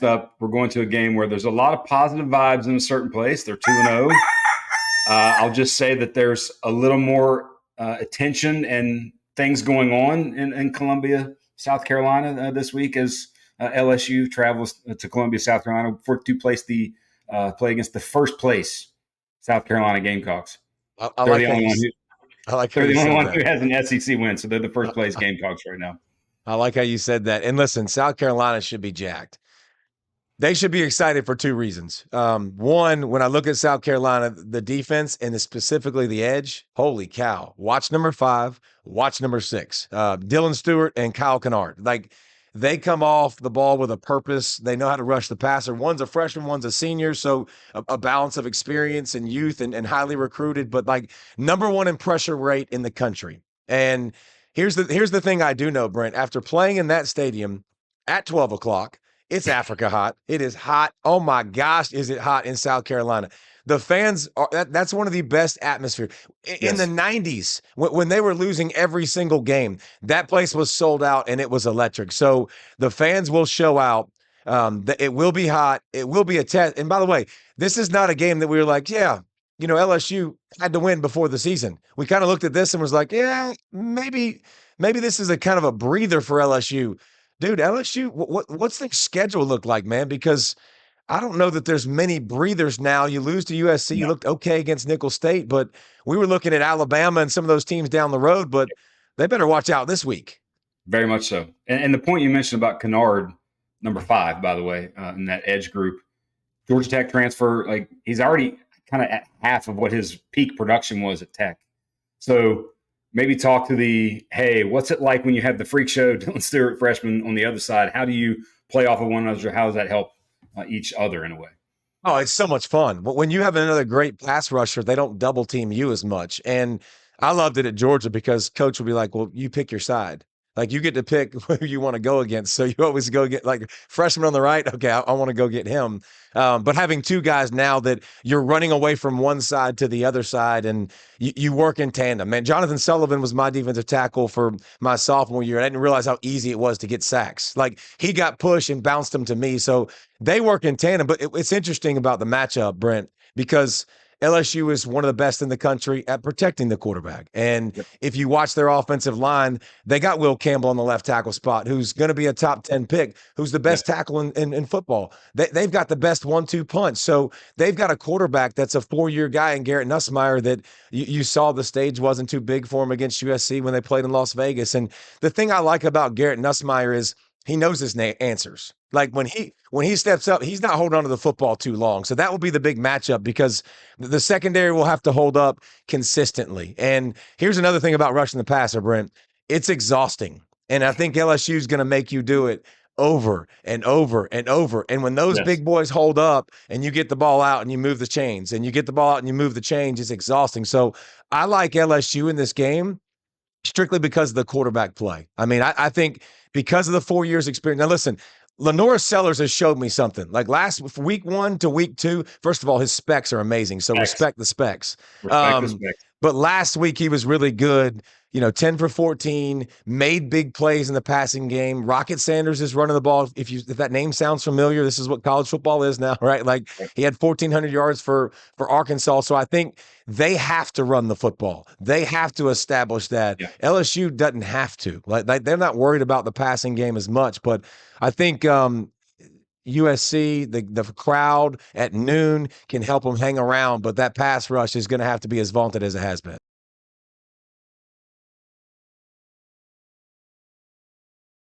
up, we're going to a game where there's a lot of positive vibes in a certain place. They're 2-0. I'll just say that there's a little more attention and things going on in Columbia, South Carolina this week as LSU travels to Columbia, South Carolina to play against the first place South Carolina Gamecocks. I like how you They're the only one that. who has an SEC win, so they're the first place Gamecocks right now. I like how you said that. And listen, South Carolina should be jacked. They should be excited for two reasons. One, when I look at South Carolina, the defense and specifically the edge, holy cow. Watch number 5, watch number 6. Dylan Stewart and Kyle Kennard. Like, they come off the ball with a purpose. They know how to rush the passer. One's a freshman, one's a senior, so a balance of experience and youth and highly recruited, but like number 1 in pressure rate in the country. And here's the thing I do know, Brent. After playing in that stadium at 12 o'clock, it's Africa hot. It is hot. Oh my gosh, is it hot in South Carolina? The fans that's one of the best atmosphere. In the 90s, when they were losing every single game, that place was sold out and it was electric. So the fans will show out. It will be hot. It will be a test. And by the way, this is not a game that we were like, yeah, LSU had to win before the season. We kind of looked at this and was like, yeah, maybe this is a kind of a breather for LSU. Dude, LSU, what's the schedule look like, man? Because I don't know that there's many breathers now. You lose to USC. You looked okay against Nicholls State, but we were looking at Alabama and some of those teams down the road, but they better watch out this week. Very much so. And the point you mentioned about Kennard, number 5, by the way, in that edge group, Georgia Tech transfer, like he's already kind of at half of what his peak production was at Tech. So maybe talk to hey, what's it like when you have the freak show Dylan Stewart freshman on the other side? How do you play off of one another? How does that help each other in a way? Oh, it's so much fun. When you have another great pass rusher, they don't double team you as much. And I loved it at Georgia because coach would be like, well, you pick your side. Like, you get to pick who you want to go against. So you always go get like freshman on the right. Okay, I want to go get him. But having 2 guys now that you're running away from one side to the other side and you work in tandem. Man, Jonathan Sullivan was my defensive tackle for my sophomore year. I didn't realize how easy it was to get sacks. Like, he got pushed and bounced them to me. So they work in tandem. But it's interesting about the matchup, Brent, because LSU is one of the best in the country at protecting the quarterback. And if you watch their offensive line, they got Will Campbell on the left tackle spot, who's going to be a top 10 pick, who's the best tackle in football. They've got the best 1-2 punch. So they've got a quarterback that's a 4-year guy in Garrett Nussmeier that you saw the stage wasn't too big for him against USC when they played in Las Vegas. And the thing I like about Garrett Nussmeier is he knows his answers. Like, when he steps up, he's not holding on to the football too long. So that will be the big matchup because the secondary will have to hold up consistently. And here's another thing about rushing the passer, Brent. It's exhausting. And I think LSU is going to make you do it over and over and over. And when those big boys hold up and you get the ball out and you move the chains and you get the ball out and you move the chains, it's exhausting. So I like LSU in this game strictly because of the quarterback play. I mean, I think because of the 4 years experience. Now, listen, Lenora Sellers has showed me something. Like, week 1 to week 2, first of all, his specs are amazing. So respect the specs. Respect the specs. But last week he was really good. 10 for 14, made big plays in the passing game. Rocket Sanders is running the ball. If that name sounds familiar, this is what college football is now, right? Like, he had 1,400 yards for Arkansas. So I think they have to run the football. They have to establish that. Yeah. LSU doesn't have to. Like, they're not worried about the passing game as much. But I think USC, the crowd at noon can help them hang around. But that pass rush is going to have to be as vaunted as it has been.